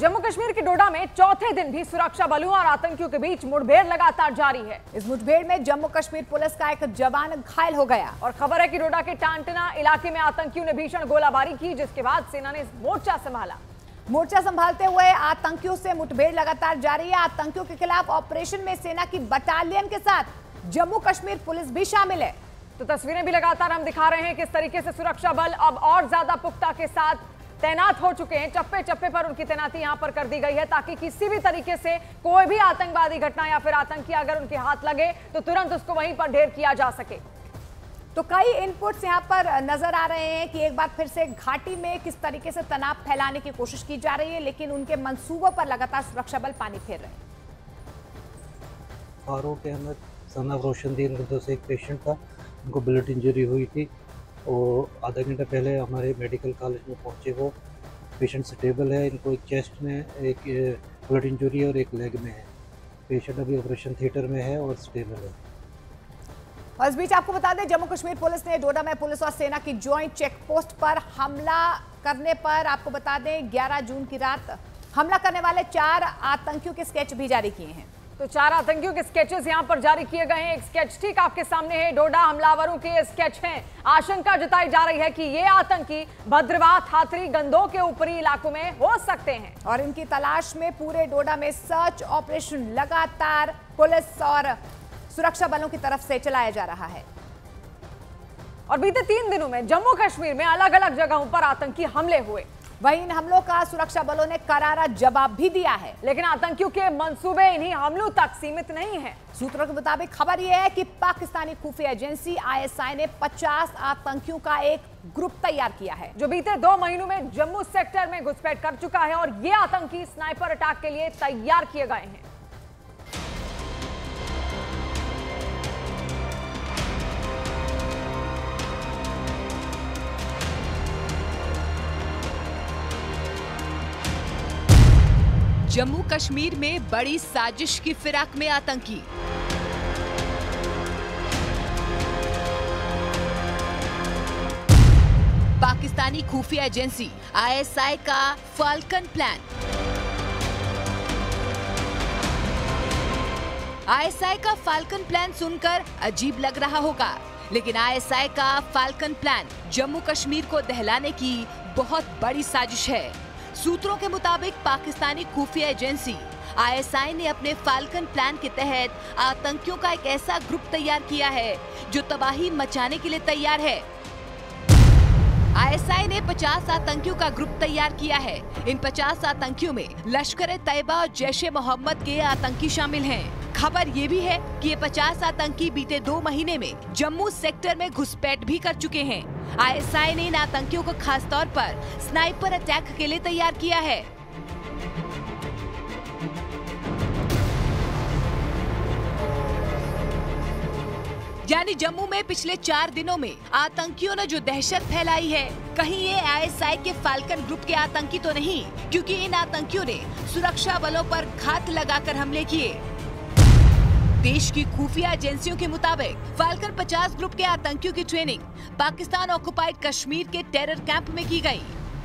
जम्मू कश्मीर के डोडा में चौथे दिन भी सुरक्षा बलों और आतंकियों के बीच मुठभेड़ लगातार जारी है। इस मुठभेड़ में जम्मू कश्मीर पुलिस का एक जवान घायल हो गया और खबर है कि डोडा के टांटना इलाके में आतंकियों ने भीषण गोलाबारी की, जिसके बाद सेना ने मोर्चा संभाला। मोर्चा संभालते हुए आतंकियों से मुठभेड़ लगातार जारी है। आतंकियों के खिलाफ ऑपरेशन में सेना की बटालियन के साथ जम्मू कश्मीर पुलिस भी शामिल है। तो तस्वीरें भी लगातार हम दिखा रहे हैं किस तरीके से सुरक्षा बल अब और ज्यादा पुख्ता के साथ तैनात हो चुके हैं। चप्पे चप्पे पर उनकी तैनाती यहां पर कर दी गई है ताकि किसी भी तरीके से कोई भी आतंकवादी घटना या फिर आतंकी अगर उनके हाथ लगे तो तुरंत उसको वहीं पर ढेर किया जा सके। तो कई इनपुट्स यहां पर नजर आ रहे हैं कि एक बार फिर से घाटी में किस तरीके से तनाव फैलाने की कोशिश की जा रही है, लेकिन उनके मंसूबों पर लगातार सुरक्षा बल पानी फेर रहे हैं। फारूक अहमद सन ऑफ रोशनदीन गुर्दों से एक पेशेंट था, उनको बुलेट इंजरी हुई थी और आधा घंटा पहले हमारे मेडिकल कॉलेज में पहुंचे। वो पेशेंट स्टेबल है, इनको एक चेस्ट में एक बुलेट इंजरी और एक लेग में है। पेशेंट अभी ऑपरेशन थिएटर में है और स्टेबल है। और इस बीच आपको बता दें, जम्मू कश्मीर पुलिस ने डोडा में पुलिस और सेना की ज्वाइंट चेक पोस्ट पर हमला करने पर आपको बता दें 11 जून की रात हमला करने वाले 4 आतंकियों के स्केच भी जारी किए हैं। तो 4 आतंकियों के स्केचेस यहां पर जारी किए गए हैं। एक स्केच ठीक आपके सामने है, डोडा हमलावरों के स्केच हैं। आशंका जताई जा रही है कि ये आतंकी भद्रवाह, थाथरी, गंदोह के ऊपरी इलाकों में हो सकते हैं और इनकी तलाश में पूरे डोडा में सर्च ऑपरेशन लगातार पुलिस और सुरक्षा बलों की तरफ से चलाया जा रहा है। और बीते 3 दिनों में जम्मू कश्मीर में अलग अलग जगहों पर आतंकी हमले हुए। वहीं इन हमलों का सुरक्षा बलों ने करारा जवाब भी दिया है, लेकिन आतंकियों के मंसूबे इन्हीं हमलों तक सीमित नहीं है। सूत्रों के मुताबिक खबर यह है कि पाकिस्तानी खुफिया एजेंसी ISI ने 50 आतंकियों का एक ग्रुप तैयार किया है, जो बीते 2 महीनों में जम्मू सेक्टर में घुसपैठ कर चुका है और ये आतंकी स्नाइपर अटैक के लिए तैयार किए गए हैं। जम्मू कश्मीर में बड़ी साजिश की फिराक में आतंकी। पाकिस्तानी खुफिया एजेंसी ISI का फाल्कन प्लान। ISI का फाल्कन प्लान सुनकर अजीब लग रहा होगा, लेकिन ISI का फाल्कन प्लान जम्मू कश्मीर को दहलाने की बहुत बड़ी साजिश है। सूत्रों के मुताबिक पाकिस्तानी खुफिया एजेंसी ISI ने अपने फाल्कन प्लान के तहत आतंकियों का एक ऐसा ग्रुप तैयार किया है जो तबाही मचाने के लिए तैयार है। ISI ने 50 आतंकियों का ग्रुप तैयार किया है। इन 50 आतंकियों में लश्कर-ए-तैयबा और जैश-ए-मोहम्मद के आतंकी शामिल हैं। खबर ये भी है कि ये 50 आतंकी बीते 2 महीने में जम्मू सेक्टर में घुसपैठ भी कर चुके हैं। ISI ने इन आतंकियों को खास तौर पर स्नाइपर अटैक के लिए तैयार किया है। यानी जम्मू में पिछले 4 दिनों में आतंकियों ने जो दहशत फैलाई है, कहीं ये ISI के फाल्कन ग्रुप के आतंकी तो नहीं, क्योंकि इन आतंकियों ने सुरक्षा बलों पर घात लगाकर हमले किए। देश की खुफिया एजेंसियों के मुताबिक फाल्कन 50 ग्रुप के आतंकियों की ट्रेनिंग पाकिस्तान ऑक्युपाइड कश्मीर के टेरर कैंप में की गई।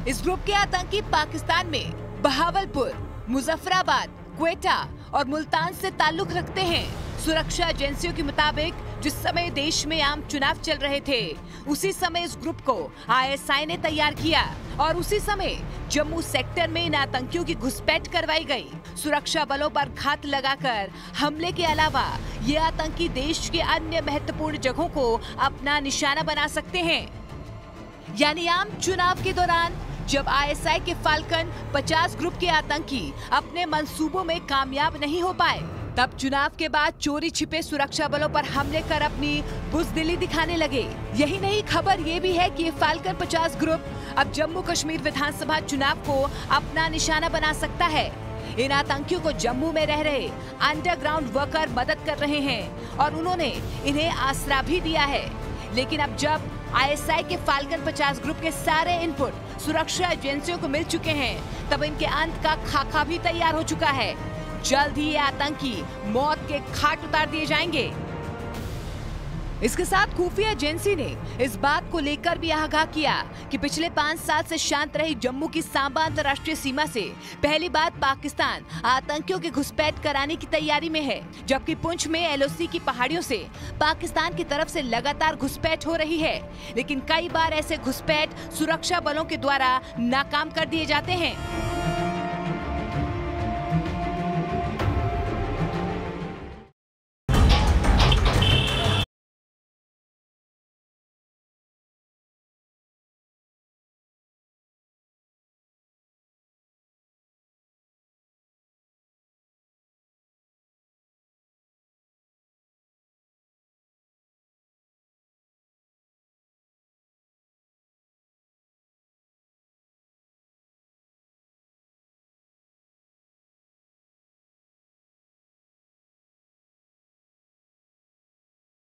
इस ग्रुप के आतंकी पाकिस्तान में बहावलपुर, मुजफ्फराबाद, क्वेटा और मुल्तान से ताल्लुक रखते हैं। सुरक्षा एजेंसियों के मुताबिक जिस समय देश में आम चुनाव चल रहे थे, उसी समय इस ग्रुप को ISI ने तैयार किया और उसी समय जम्मू सेक्टर में इन आतंकियों की घुसपैठ करवाई गई। सुरक्षा बलों पर घात लगाकर हमले के अलावा ये आतंकी देश के अन्य महत्वपूर्ण जगहों को अपना निशाना बना सकते हैं। यानी आम चुनाव के दौरान जब ISI के फाल्कन 50 ग्रुप के आतंकी अपने मंसूबों में कामयाब नहीं हो पाए, तब चुनाव के बाद चोरी छिपे सुरक्षा बलों पर हमले कर अपनी बुज़दिली दिखाने लगे। यही नहीं, खबर ये भी है कि ये फाल्कन 50 ग्रुप अब जम्मू कश्मीर विधानसभा चुनाव को अपना निशाना बना सकता है। इन आतंकियों को जम्मू में रह रहे अंडरग्राउंड वर्कर मदद कर रहे हैं और उन्होंने इन्हें आसरा भी दिया है। लेकिन अब जब ISI के फाल्कन 50 ग्रुप के सारे इनपुट सुरक्षा एजेंसियों को मिल चुके हैं, तब इनके अंत का खाका भी तैयार हो चुका है। जल्द ही ये आतंकी मौत के घाट उतार दिए जाएंगे। इसके साथ खुफिया एजेंसी ने इस बात को लेकर भी आगाह किया कि पिछले 5 साल से शांत रही जम्मू की सांबा अंतर्राष्ट्रीय सीमा से पहली बार पाकिस्तान आतंकियों की घुसपैठ कराने की तैयारी में है, जबकि पुंछ में LOC की पहाड़ियों से पाकिस्तान की तरफ से लगातार घुसपैठ हो रही है। लेकिन कई बार ऐसे घुसपैठ सुरक्षा बलों के द्वारा नाकाम कर दिए जाते हैं।